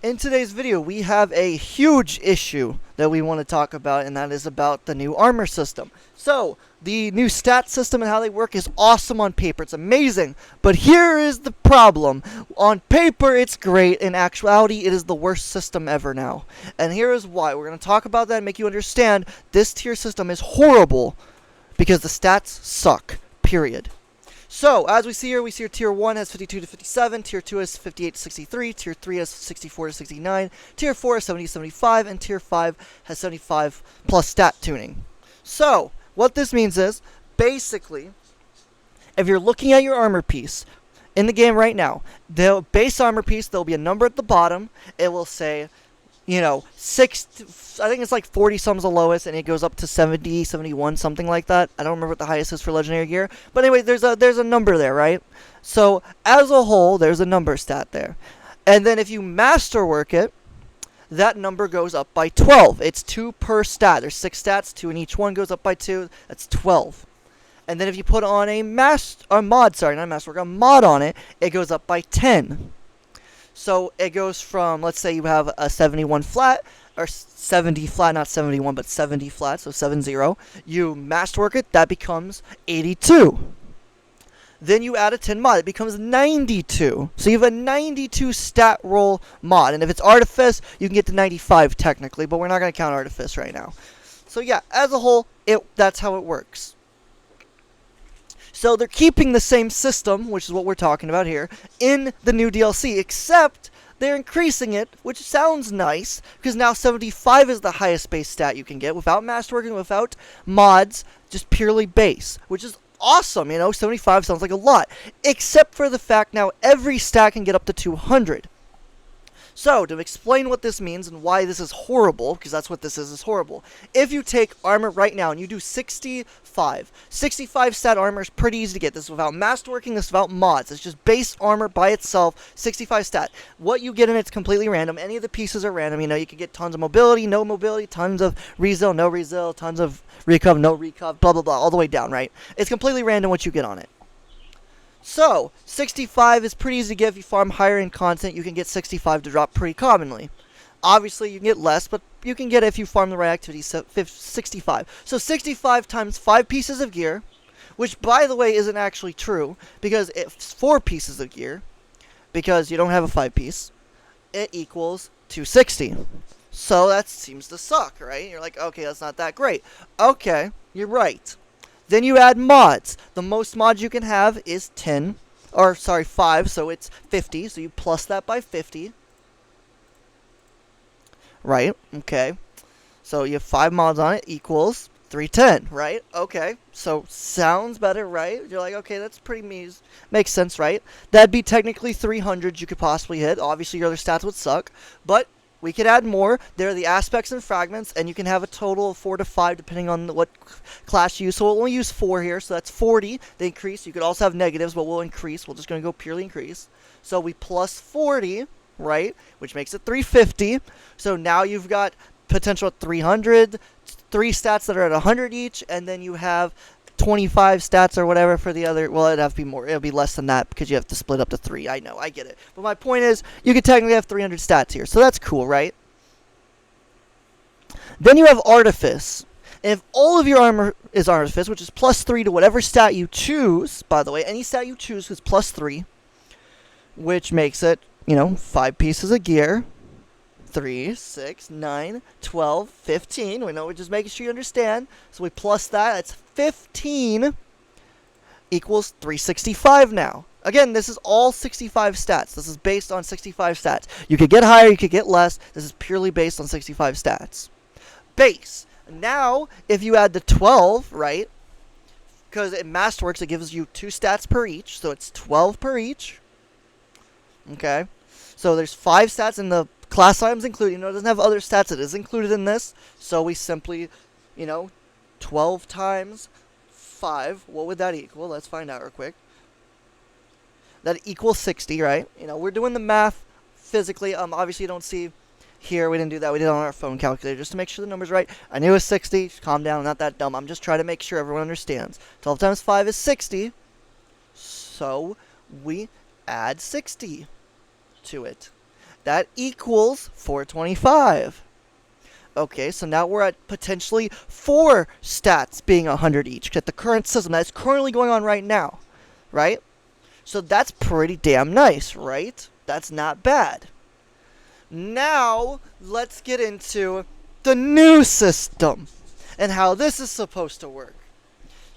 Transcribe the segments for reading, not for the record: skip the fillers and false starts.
In today's video, we have a huge issue that we want to talk about, and that is about the new armor system. So, the new stat system and how they work is awesome on paper. It's amazing. But here is the problem. On paper, it's great. In actuality, it is the worst system ever now. And here is why. We're going to talk about that and make you understand this tier system is horrible because the stats suck. Period. So, as we see here Tier 1 has 52 to 57, Tier 2 has 58 to 63, Tier 3 has 64 to 69, Tier 4 has 70 to 75, and Tier 5 has 75 plus stat tuning. So, what this means is, basically, if you're looking at your armor piece in the game right now, the base armor piece, there'll be a number at the bottom. It will say, you know, I think it's like 40 sums the lowest, and it goes up to 70, 71, something like that. I don't remember what the highest is for legendary gear. But anyway, there's a number there, right? So, as a whole, there's a number stat there. And then if you masterwork it, that number goes up by 12. It's 2 per stat. There's 6 stats, 2 in each one goes up by 2. That's 12. And then if you put on a mod on it, it goes up by 10. So it goes from, let's say you have a 71 flat, or 70 flat, not 71, but 70 flat, so 70. You masterwork it, that becomes 82. Then you add a 10 mod, it becomes 92. So you have a 92 stat roll mod. And if it's Artifice, you can get to 95 technically, but we're not going to count Artifice right now. So yeah, as a whole, that's how it works. So they're keeping the same system, which is what we're talking about here, in the new DLC, except they're increasing it, which sounds nice, because now 75 is the highest base stat you can get, without masterworking, without mods, just purely base, which is awesome, you know, 75 sounds like a lot, except for the fact now every stat can get up to 200. So, to explain what this means and why this is horrible, because that's what this is horrible. If you take armor right now and you do 65 stat armor is pretty easy to get. This is without masterworking, this is without mods. It's just base armor by itself, 65 stat. What you get in it's completely random. Any of the pieces are random. You know, you can get tons of mobility, no mobility, tons of resil, no resil, tons of recov, no recov, blah, blah, blah, all the way down, right? It's completely random what you get on it. So, 65 is pretty easy to get. If you farm higher in content, you can get 65 to drop pretty commonly. Obviously, you can get less, but you can get it if you farm the right activity, 65. So, 65 times 5 pieces of gear, which, by the way, isn't actually true, because it's 4 pieces of gear, because you don't have a 5-piece, it equals 260. So, that seems to suck, right? You're like, okay, that's not that great. Okay, you're right. Then you add mods. The most mods you can have is 5, so it's 50. So you plus that by 50. Right, okay. So you have 5 mods on it equals 310, right? Okay, so sounds better, right? You're like, okay, that's pretty makes sense, right? That'd be technically 300 you could possibly hit. Obviously, your other stats would suck, but we could add more. There are the aspects and fragments, and you can have a total of 4 to 5 depending on what class you use. So we'll only use 4 here, so that's 40. They increase. You could also have negatives, but we'll increase. We're just going to go purely increase. So we plus 40, right, which makes it 350. So now you've got potential at 300, 3 stats that are at 100 each, and then you have 25 stats or whatever for the other. Well, it'd have to be more. It'll be less than that because you have to split up to 3. I know, I get it. But my point is, you could technically have 300 stats here. So that's cool, right? Then you have Artifice. And if all of your armor is Artifice, which is plus 3 to whatever stat you choose, by the way, any stat you choose is plus 3, which makes it, 5 pieces of gear. 3, 6, 9, 12, 15. We know we're just making sure you understand. So we plus that. That's 15 equals 365 now. Again, this is all 65 stats. This is based on 65 stats. You could get higher, you could get less. This is purely based on 65 stats. Base. Now, if you add the 12, right? Because it masterworks, it gives you 2 stats per each. So it's 12 per each. Okay. So there's 5 stats in the class items included. It doesn't have other stats. It is included in this. So we simply, 12 times 5. What would that equal? Let's find out real quick. That equals 60, right? We're doing the math physically. Obviously you don't see here. We didn't do that. We did it on our phone calculator just to make sure the number's right. I knew it was 60. Calm down. I'm not that dumb. I'm just trying to make sure everyone understands. 12 times 5 is 60. So we add 60 to it. That equals 425. Okay, so now we're at potentially 4 stats being 100 each at the current system that's currently going on right now, right? So that's pretty damn nice, right? That's not bad. Now, let's get into the new system and how this is supposed to work.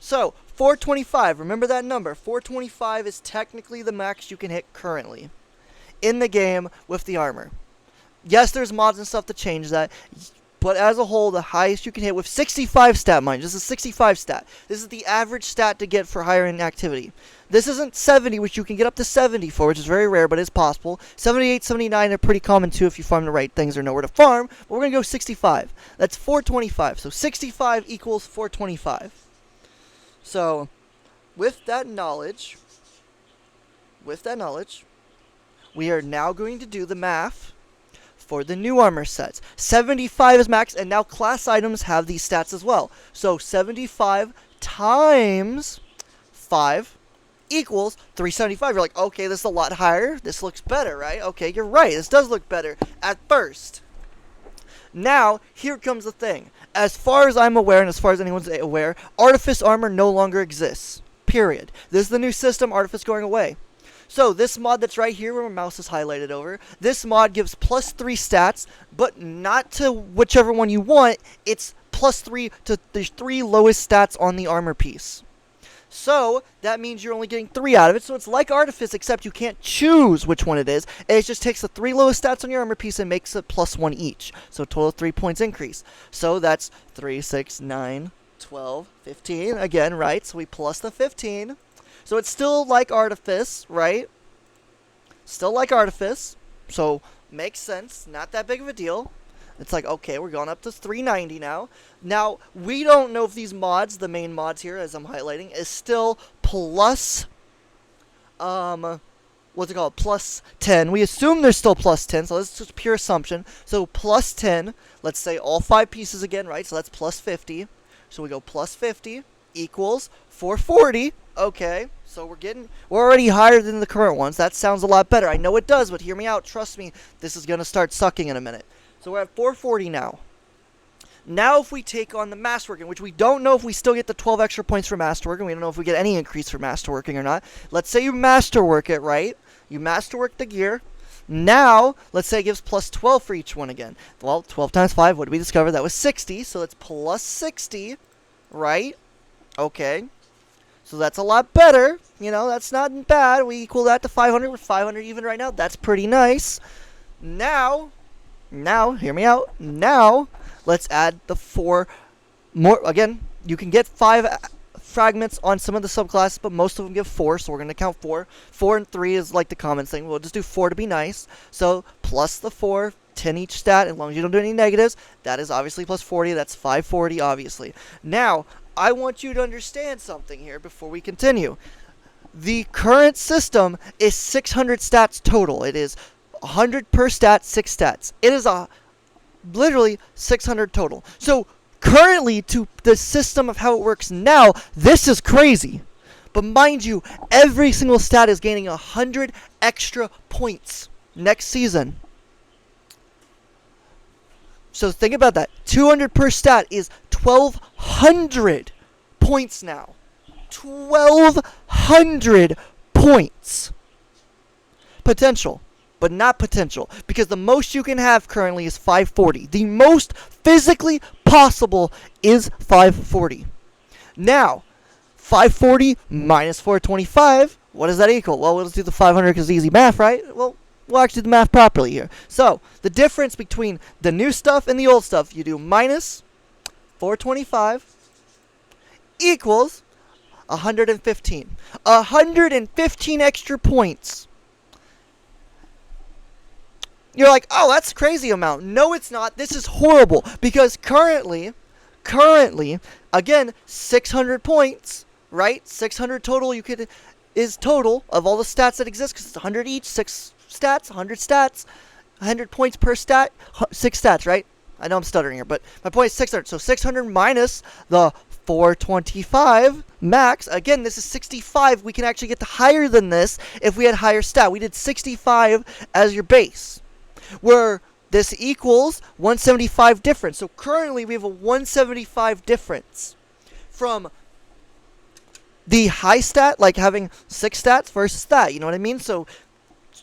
So, 425, remember that number. 425 is technically the max you can hit currently in the game with the armor. Yes, there's mods and stuff to change that, but as a whole, the highest you can hit with 65 stat, mind. This is 65 stat. This is the average stat to get for higher in activity. This isn't 70, which you can get up to 70 for, which is very rare, but it's possible. 78, 79 are pretty common too if you farm the right things or know where to farm. But we're going to go 65. That's 425. So 65 equals 425. So with that knowledge, we are now going to do the math for the new armor sets. 75 is max, and now class items have these stats as well. So 75 times 5 equals 375. You're like, okay, this is a lot higher. This looks better, right? Okay, you're right. This does look better at first. Now, here comes the thing. As far as I'm aware, and as far as anyone's aware, Artifice armor no longer exists. Period. This is the new system. Artifice going away. So, this mod that's right here where my mouse is highlighted over, this mod gives plus 3 stats, but not to whichever one you want. It's plus 3 to the 3 lowest stats on the armor piece. So, that means you're only getting 3 out of it. So, it's like Artifice, except you can't choose which one it is. It just takes the 3 lowest stats on your armor piece and makes it plus 1 each. So, a total of 3 points increase. So, that's 3, 6, 9, 12, 15. Again, right? So, we plus the 15. So, it's still like Artifice, right? Still like Artifice. So, makes sense. Not that big of a deal. It's like, okay, we're going up to 390 now. Now, we don't know if these mods, the main mods here, as I'm highlighting, is still plus, what's it called? Plus 10. We assume they're still plus 10, so this is just pure assumption. So, plus 10, let's say all 5 pieces again, right? So, that's plus 50. So, we go plus 50 equals 440. Okay, so we're already higher than the current ones. That sounds a lot better. I know it does, but hear me out. Trust me, this is going to start sucking in a minute. So we're at 440 now. Now if we take on the Masterworking, which we don't know if we still get the 12 extra points for Masterworking. We don't know if we get any increase for Masterworking or not. Let's say you Masterwork it, right? You Masterwork the gear. Now, let's say it gives plus 12 for each one again. Well, 12 times 5, what did we discover? That was 60, so that's plus 60, right? Okay. So that's a lot better. You know, that's not bad. We equal that to 500. We're 500 even right now. That's pretty nice. Now, hear me out. Now, let's add the 4 more. Again, you can get 5 fragments on some of the subclasses, but most of them give 4, so we're going to count 4. 4 and 3 is like the common thing. We'll just do 4 to be nice. So, plus the 4, 10 each stat, as long as you don't do any negatives. That is obviously plus 40. That's 540, obviously. Now, I want you to understand something here before we continue. The current system is 600 stats total. It is 100 per stat, 6 stats. It is literally 600 total. So currently, to the system of how it works now, this is crazy. But mind you, every single stat is gaining 100 extra points next season. So think about that. 200 per stat is 1,200 points now. 1,200 points. Potential, but not potential. Because the most you can have currently is 540. The most physically possible is 540. Now, 540 minus 425, what does that equal? Well, let's do the 500 because it's easy math, right? Well, we'll actually do the math properly here. So, the difference between the new stuff and the old stuff, you do minus 425 equals 115. 115 extra points. You're like, oh, that's a crazy amount. No, it's not. This is horrible. Because currently, again, 600 points, right? 600 total is total of all the stats that exist, because it's 100 each, 6 stats, 100 stats, 100 points per stat, 6 stats, right? I know I'm stuttering here, but my point is 600. So 600 minus the 425 max. Again, this is 65. We can actually get higher than this if we had higher stat. We did 65 as your base. where this equals 175 difference. So currently we have a 175 difference from the high stat, like having 6 stats versus that, you know what I mean? So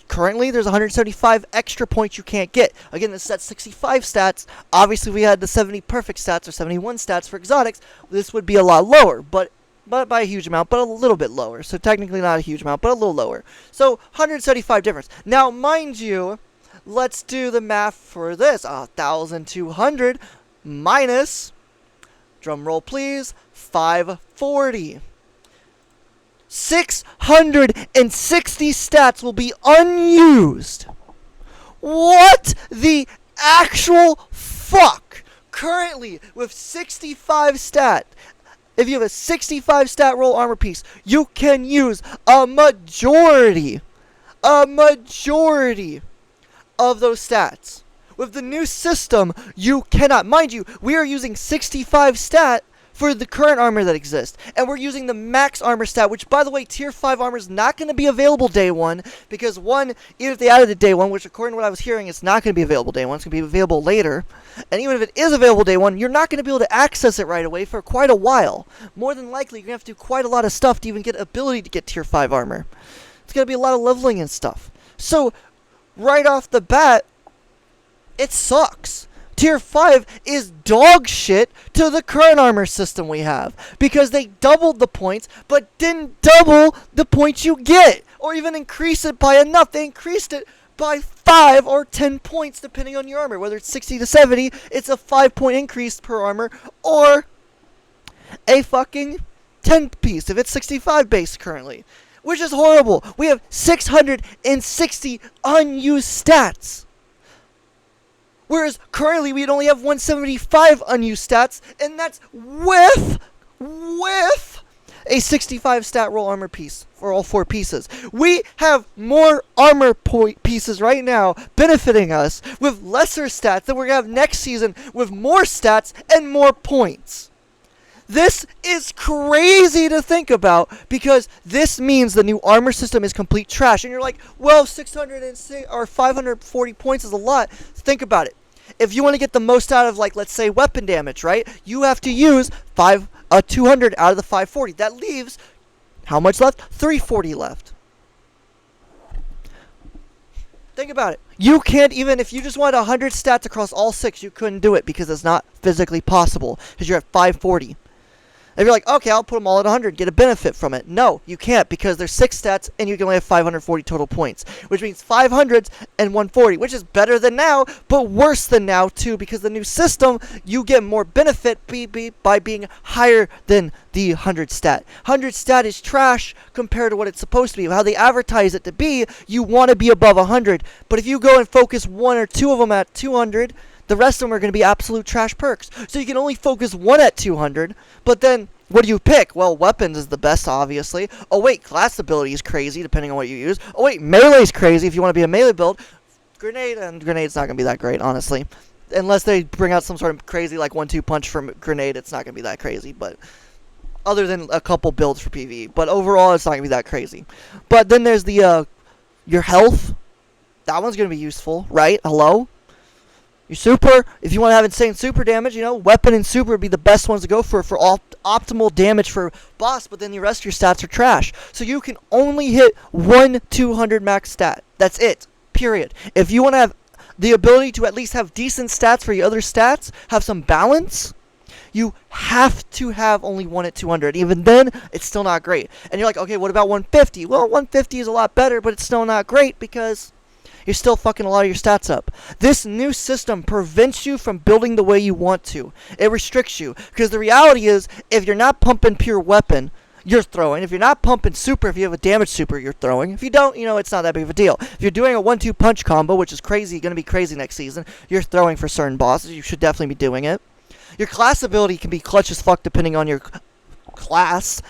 currently there's 175 extra points you can't get. Again, this is at 65 stats. Obviously, if we had the 70 perfect stats or 71 stats for exotics, this would be a lot lower, but by a huge amount, but a little bit lower. So technically not a huge amount, but a little lower. So 175 difference. Now, mind you, let's do the math for this. 1,200 minus, drum roll please, 540. 660 stats will be unused. What the actual fuck? Currently, with 65 stat, if you have a 65 stat roll armor piece, you can use a majority of those stats. With the new system, you cannot. Mind you, we are using 65 stat for the current armor that exists. And we're using the max armor stat, which, by the way, tier 5 armor is not going to be available day 1, because one, even if they added it day 1, which according to what I was hearing, it's not going to be available day 1, it's going to be available later. And even if it is available day 1, you're not going to be able to access it right away for quite a while. More than likely, you're going to have to do quite a lot of stuff to even get ability to get tier 5 armor. It's going to be a lot of leveling and stuff. So, right off the bat, it sucks. Tier 5 is dog shit to the current armor system we have, because they doubled the points but didn't double the points you get, or even increase it by enough. They increased it by 5 or 10 points depending on your armor. Whether it's 60 to 70, it's a 5-point increase per armor, or a fucking 10 piece if it's 65 base currently, which is horrible. We have 660 unused stats. Whereas currently we'd only have 175 unused stats, and that's with a 65 stat roll armor piece for all 4 pieces. We have more armor pieces right now benefiting us with lesser stats that we're going to have next season with more stats and more points. This is crazy to think about, because this means the new armor system is complete trash. And you're like, well, 606 or 540 points is a lot. Think about it. If you want to get the most out of, like, let's say weapon damage, right? You have to use 200 out of the 540. That leaves how much left? 340 left. Think about it. You can't even, if you just wanted 100 stats across all 6, you couldn't do it because it's not physically possible, because you're at 540. If you're like, okay, I'll put them all at 100, get a benefit from it. No, you can't, because there's 6 stats and you can only have 540 total points, which means 500s and 140, which is better than now, but worse than now too, because the new system, you get more benefit by being higher than the 100 stat. 100 stat is trash compared to what it's supposed to be. How they advertise it to be, you want to be above 100, but if you go and focus 1 or 2 of them at 200, the rest of them are going to be absolute trash perks. So you can only focus 1 at 200, but then what do you pick? Well, weapons is the best, obviously. Oh, wait, class ability is crazy, depending on what you use. Oh, wait, melee is crazy if you want to be a melee build. Grenade's not going to be that great, honestly. Unless they bring out some sort of crazy, like, 1-2 punch from grenade, it's not going to be that crazy, but other than a couple builds for PvE. But overall, it's not going to be that crazy. But then there's the, your health. That one's going to be useful, right? Hello? Your super, if you want to have insane super damage, you know, weapon and super would be the best ones to go for optimal damage for boss, but then the rest of your stats are trash. So you can only hit 200 max stat. That's it. Period. If you want to have the ability to at least have decent stats for your other stats, have some balance, you have to have only 1 at 200. Even then, it's still not great. And you're like, okay, what about 150? Well, 150 is a lot better, but it's still not great because you're still fucking a lot of your stats up. This new system prevents you from building the way you want to. It restricts you. Because the reality is, if you're not pumping pure weapon, you're throwing. If you're not pumping super, if you have a damage super, you're throwing. If you don't, you know, it's not that big of a deal. If you're doing a 1-2 punch combo, which is crazy, going to be crazy next season, you're throwing for certain bosses. You should definitely be doing it. Your class ability can be clutch as fuck depending on your class.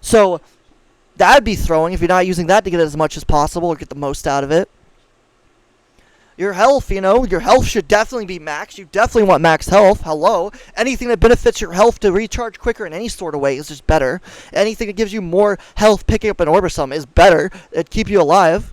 So, that'd be throwing if you're not using that to get as much as possible or get the most out of it. Your health, you know, your health should definitely be max. You definitely want max health. Hello. Anything that benefits your health to recharge quicker in any sort of way is just better. Anything that gives you more health picking up an orb or something is better. It'd keep you alive.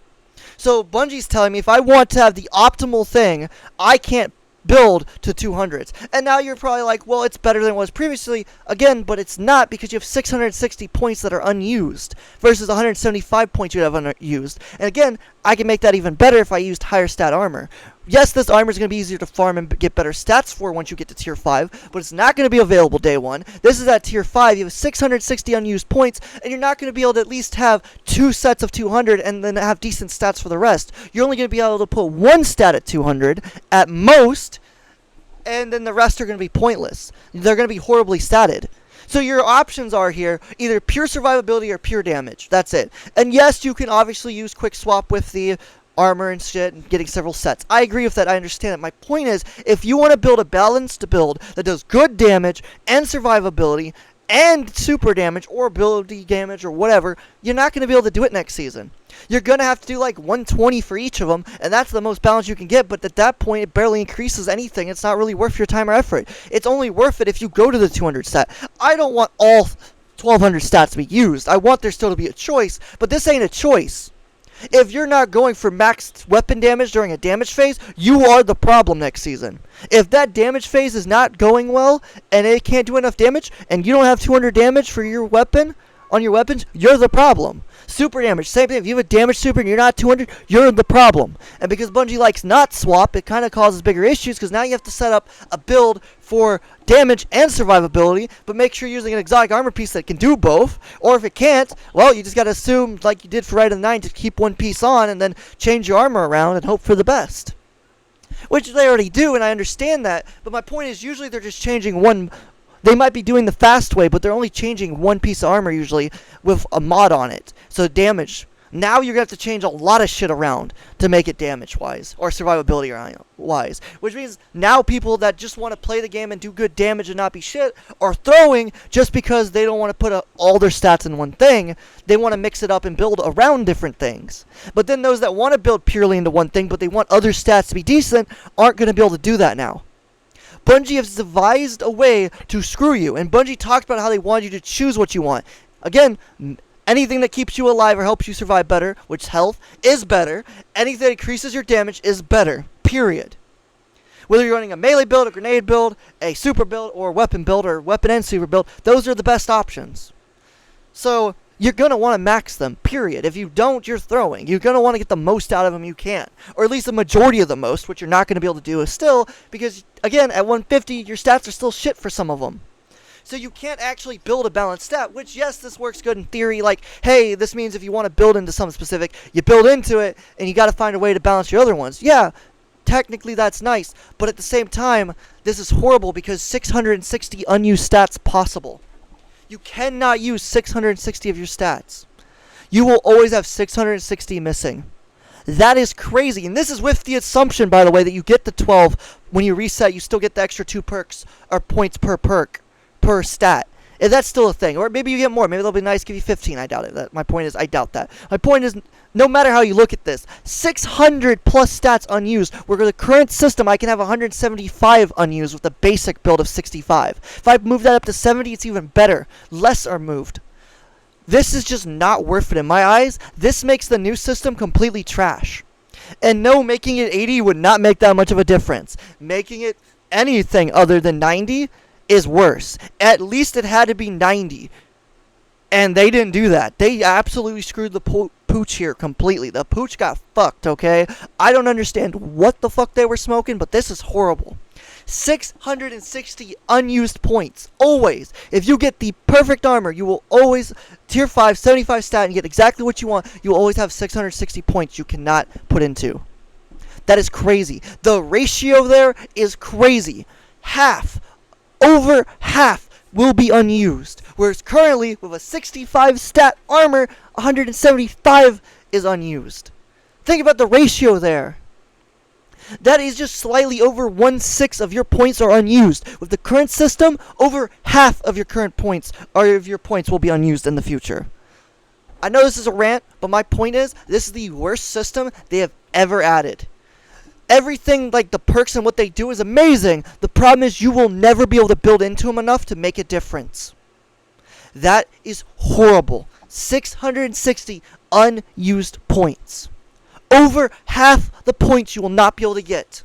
So Bungie's telling me if I want to have the optimal thing, I can't build to 200s. And now you're probably like, well, it's better than it was previously. Again, but it's not, because you have 660 points that are unused versus 175 points you have unused. And again, I can make that even better if I used higher stat armor. Yes, this armor is going to be easier to farm and get better stats for once you get to tier 5, but it's not going to be available day 1. This is at tier 5. You have 660 unused points, and you're not going to be able to at least have 2 sets of 200 and then have decent stats for the rest. You're only going to be able to put 1 stat at 200 at most, and then the rest are going to be pointless. They're going to be horribly statted. So your options are here, either pure survivability or pure damage. That's it. And yes, you can obviously use quick swap with the armor and shit and getting several sets. I agree with that. I understand it. My point is, if you want to build a balanced build that does good damage and survivability and super damage or ability damage or whatever, you're not going to be able to do it next season. You're going to have to do like 120 for each of them, and that's the most balance you can get, but at that point it barely increases anything. It's not really worth your time or effort. It's only worth it if you go to the 200 stat. I don't want all 1200 stats to be used. I want there still to be a choice, but this ain't a choice. If you're not going for max weapon damage during a damage phase, you are the problem next season. If that damage phase is not going well, and it can't do enough damage, and you don't have 200 damage for your weapon, on your weapons, you're the problem. Super damage, same thing. If you have a damage super and you're not 200, you're the problem. And because Bungie likes not swap, it kind of causes bigger issues, because now you have to set up a build for damage and survivability, but make sure you're using an exotic armor piece that can do both. Or if it can't, well, you just got to assume, like you did for Rite of the Nine, to keep one piece on and then change your armor around and hope for the best. Which they already do, and I understand that, but my point is, usually they're just changing one. They might be doing the fast way, but they're only changing one piece of armor usually with a mod on it. So damage. Now you're going to have to change a lot of shit around to make it damage-wise, or survivability-wise. Which means now people that just want to play the game and do good damage and not be shit are throwing just because they don't want to put all their stats in one thing. They want to mix it up and build around different things. But then those that want to build purely into one thing, but they want other stats to be decent, aren't going to be able to do that now. Bungie has devised a way to screw you, and Bungie talked about how they want you to choose what you want. Again, anything that keeps you alive or helps you survive better, which health, is better. Anything that increases your damage is better, period. Whether you're running a melee build, a grenade build, a super build, or weapon build, or weapon and super build, those are the best options. So you're going to want to max them, period. If you don't, you're throwing. You're going to want to get the most out of them you can. Or at least the majority of the most, which you're not going to be able to do still, because, again, at 150, your stats are still shit for some of them. So you can't actually build a balanced stat, which, yes, this works good in theory. Like, hey, this means if you want to build into something specific, you build into it, and you got to find a way to balance your other ones. Yeah, technically that's nice, but at the same time, this is horrible because 660 unused stats possible. You cannot use 660 of your stats. You will always have 660 missing. That is crazy. And this is with the assumption, by the way, that you get the 12. When you reset, you still get the extra 2 perks or points per perk, per stat. If that's still a thing. Or maybe you get more. Maybe they'll be nice, give you 15. I doubt it. My point is, I doubt that. My point is, no matter how you look at this, 600 plus stats unused, where the current system I can have 175 unused with a basic build of 65. If I move that up to 70, it's even better. Less are moved. This is just not worth it in my eyes. This makes the new system completely trash. And no, making it 80 would not make that much of a difference. Making it anything other than 90 is worse. At least it had to be 90. And they didn't do that. They absolutely screwed the pooch here completely. The pooch got fucked, okay? I don't understand what the fuck they were smoking, but this is horrible. 660 unused points. Always. If you get the perfect armor, you will always, tier 5, 75 stat, and get exactly what you want. You will always have 660 points you cannot put into. That is crazy. The ratio there is crazy. Half. Over half will be unused. Whereas currently, with a 65 stat armor, 175 is unused. Think about the ratio there. That is just slightly over 1/6 of your points are unused. With the current system, over half of your current points or of your points will be unused in the future. I know this is a rant, but my point is, this is the worst system they have ever added. Everything, like the perks and what they do, is amazing. The problem is you will never be able to build into them enough to make a difference. That is horrible. 660 unused points. over half the points you will not be able to get.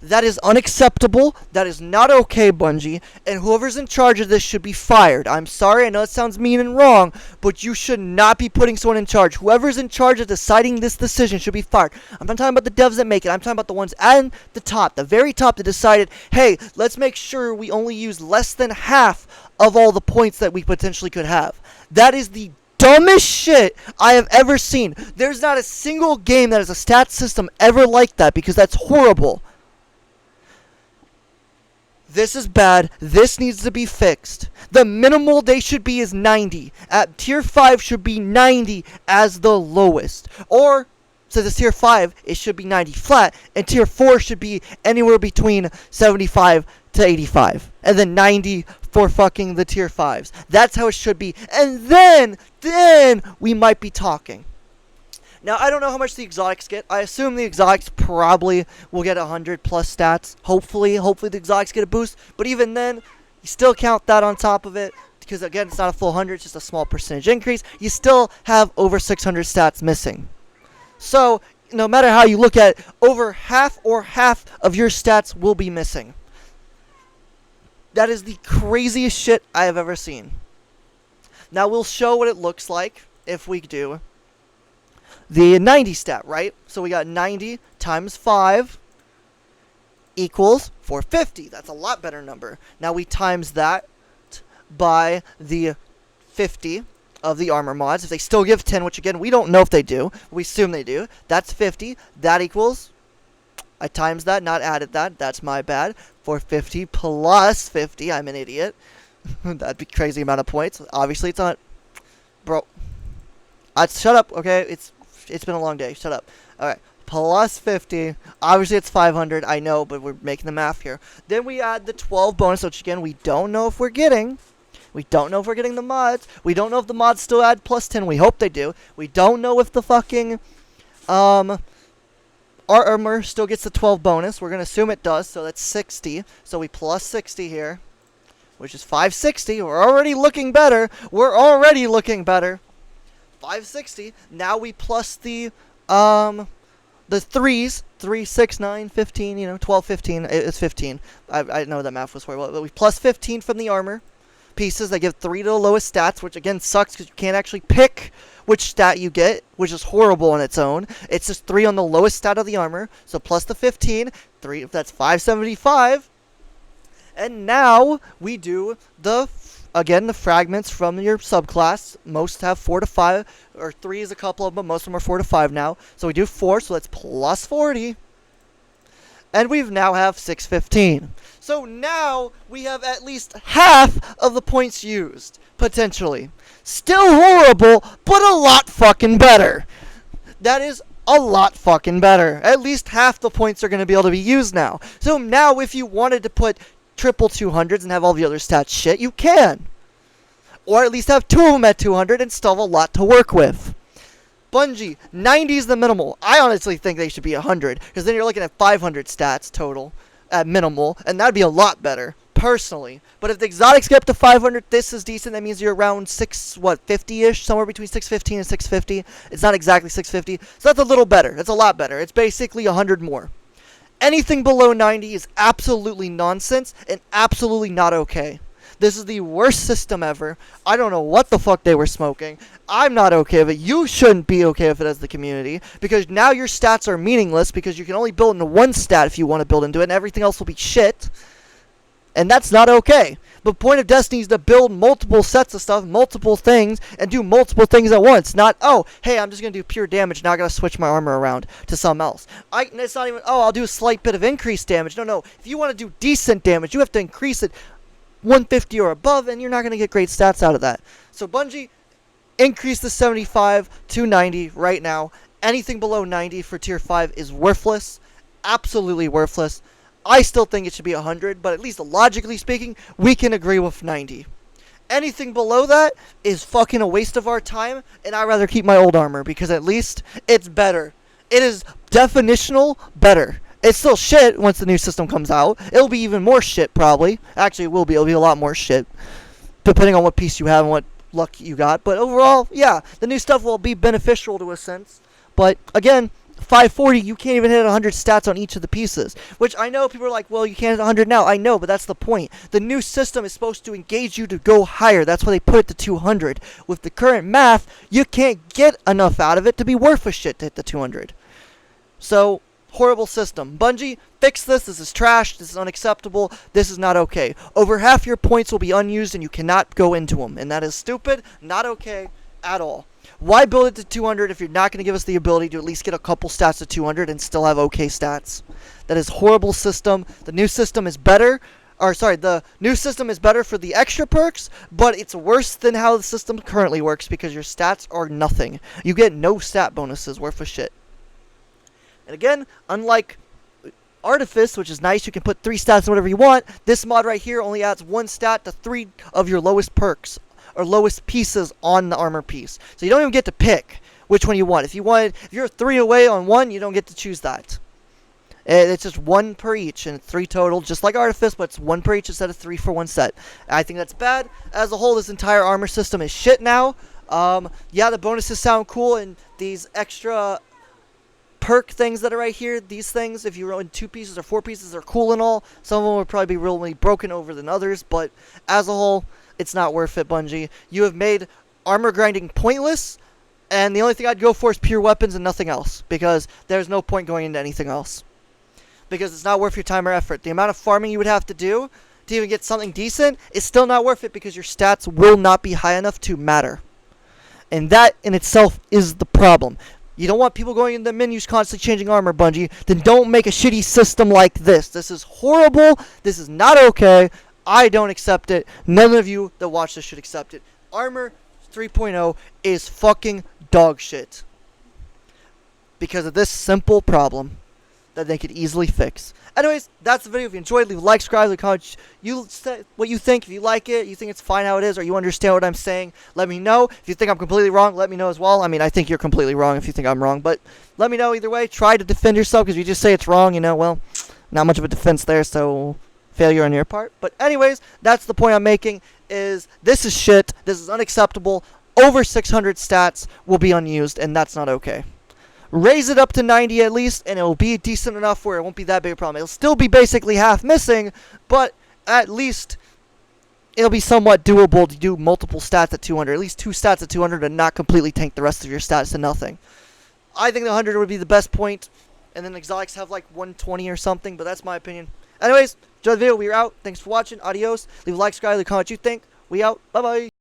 That is unacceptable. That is not okay, Bungie. And whoever's in charge of this should be fired. I'm sorry, I know it sounds mean and wrong, but you should not be putting someone in charge. Whoever's in charge of deciding this decision should be fired. I'm not talking about the devs that make it. I'm talking about the ones at the top, the very top, that decided, hey, let's make sure we only use less than half of all the points that we potentially could have. That is the dumbest shit I have ever seen. There's not a single game that has a stat system ever like that, because that's horrible. This is bad. This needs to be fixed. The minimal they should be is 90. At tier 5 should be 90 as the lowest. Or, so this tier 5, it should be 90 flat. And tier 4 should be anywhere between 75 to 85. And then 90 for fucking the tier 5s. That's how it should be. And then we might be talking. Now, I don't know how much the exotics get. I assume the exotics probably will get 100 plus stats. Hopefully the exotics get a boost. But even then, you still count that on top of it. Because, again, it's not a full 100. It's just a small percentage increase. You still have over 600 stats missing. So, no matter how you look at it, over half of your stats will be missing. That is the craziest shit I have ever seen. Now, we'll show what it looks like if we do the 90 stat, right? So we got 90 times 5 equals 450. That's a lot better number. Now we times that by the 50 of the armor mods. If they still give 10, which again, we don't know if they do. We assume they do. That's 50. That equals, I times that, not added that. That's my bad. 450 plus 50. I'm an idiot. That'd be crazy amount of points. Obviously, it's not. Bro. Shut up, okay? It's been a long day. Shut up. Alright. Plus 50. Obviously, it's 500. I know, but we're making the math here. Then we add the 12 bonus, which again, we don't know if we're getting. We don't know if we're getting the mods. We don't know if the mods still add plus 10. We hope they do. We don't know if the fucking, our armor still gets the 12 bonus. We're going to assume it does, so that's 60. So we plus 60 here, which is 560. We're already looking better. 560. Now we plus the threes. 3, 6, 9, 15, 12, 15. It's 15. I know that math was horrible. But we plus 15 from the armor pieces. They give 3 to the lowest stats, which again sucks because you can't actually pick which stat you get, which is horrible on its own. It's just 3 on the lowest stat of the armor. So plus the 15. 3, that's 575. And now we do the fragments from your subclass. Most have 4 to 5, or 3 is a couple of them, but most of them are 4 to 5 now. So we do 4, so that's plus 40. And we now have 615. So now we have at least half of the points used, potentially. Still horrible, but a lot fucking better. That is a lot fucking better. At least half the points are going to be able to be used now. So now if you wanted to put triple 200s and have all the other stats shit, you can. Or at least have 2 of them at 200 and still have a lot to work with. Bungie, 90 is the minimal. I honestly think they should be 100, because then you're looking at 500 stats total at minimal, and that'd be a lot better, personally. But if the exotics get up to 500, this is decent. That means you're around 50-ish, somewhere between 615 and 650. It's not exactly 650, so that's a little better. That's a lot better. It's basically 100 more. Anything below 90 is absolutely nonsense and absolutely not okay. This is the worst system ever. I don't know what the fuck they were smoking. I'm not okay with it. You shouldn't be okay with it as the community, because now your stats are meaningless because you can only build into one stat if you want to build into it, and everything else will be shit. And that's not okay. The point of Destiny is to build multiple sets of stuff, multiple things, and do multiple things at once. Not, oh, hey, I'm just going to do pure damage, now I got to switch my armor around to something else. It's not even, oh, I'll do a slight bit of increased damage. No. If you want to do decent damage, you have to increase it 150 or above, and you're not going to get great stats out of that. So Bungie, increase the 75 to 90 right now. Anything below 90 for tier 5 is worthless. Absolutely worthless. I still think it should be 100, but at least logically speaking, we can agree with 90. Anything below that is fucking a waste of our time, and I'd rather keep my old armor, because at least it's better. It is definitional better. It's still shit once the new system comes out. It'll be even more shit, probably. Actually, it will be. It'll be a lot more shit, depending on what piece you have and what luck you got. But overall, yeah, the new stuff will be beneficial to a sense. But again, 540, you can't even hit 100 stats on each of the pieces. Which I know people are like, well, you can't hit 100 now. I know, but that's the point. The new system is supposed to engage you to go higher. That's why they put it to 200. With the current math, you can't get enough out of it to be worth a shit to hit the 200. So, horrible system. Bungie, fix this. This is trash. This is unacceptable. This is not okay. Over half your points will be unused and you cannot go into them. And that is stupid, not okay at all. Why build it to 200 if you're not going to give us the ability to at least get a couple stats to 200 and still have okay stats? That is horrible system. The new system is better. The new system is better for the extra perks, but it's worse than how the system currently works because your stats are nothing. You get no stat bonuses worth of shit. And again, unlike Artifice, which is nice, you can put 3 stats in whatever you want, this mod right here only adds 1 stat to 3 of your lowest perks or lowest pieces on the armor piece. So you don't even get to pick which one you want. If you're 3 away on one, you don't get to choose that. It's just 1 per each, and 3 total, just like Artifice, but it's 1 per each instead of 3 for 1 set. I think that's bad. As a whole, this entire armor system is shit now. Yeah, the bonuses sound cool, and these extra perk things that are right here, these things, if you run 2 pieces or 4 pieces, are cool and all. Some of them would probably be really broken over than others, but as a whole, it's not worth it, Bungie. You have made armor grinding pointless, and the only thing I'd go for is pure weapons and nothing else, because there's no point going into anything else. Because it's not worth your time or effort. The amount of farming you would have to do to even get something decent is still not worth it because your stats will not be high enough to matter. And that in itself is the problem. You don't want people going into the menus constantly changing armor, Bungie. Then don't make a shitty system like this. This is horrible. This is not okay. I don't accept it. None of you that watch this should accept it. Armor 3.0 is fucking dog shit. Because of this simple problem that they could easily fix. Anyways, that's the video. If you enjoyed, leave a like, subscribe, leave a comment. You say what you think. If you like it, you think it's fine how it is, or you understand what I'm saying, let me know. If you think I'm completely wrong, let me know as well. I mean, I think you're completely wrong if you think I'm wrong, but let me know either way. Try to defend yourself, because if you just say it's wrong, well, not much of a defense there, so failure on your part. But anyways, that's the point I'm making, is this is shit. This is unacceptable. Over 600 stats will be unused, and that's not okay. Raise it up to 90 at least, and it will be decent enough where it won't be that big a problem. It'll still be basically half missing, but at least it'll be somewhat doable to do multiple stats at 200. At least 2 stats at 200 and not completely tank the rest of your stats to nothing. I think the 100 would be the best point, and then exotics have like 120 or something, but that's my opinion. Anyways, enjoy the video. We're out. Thanks for watching. Adios. Leave a like, subscribe, leave a comment what you think. We out. Bye-bye.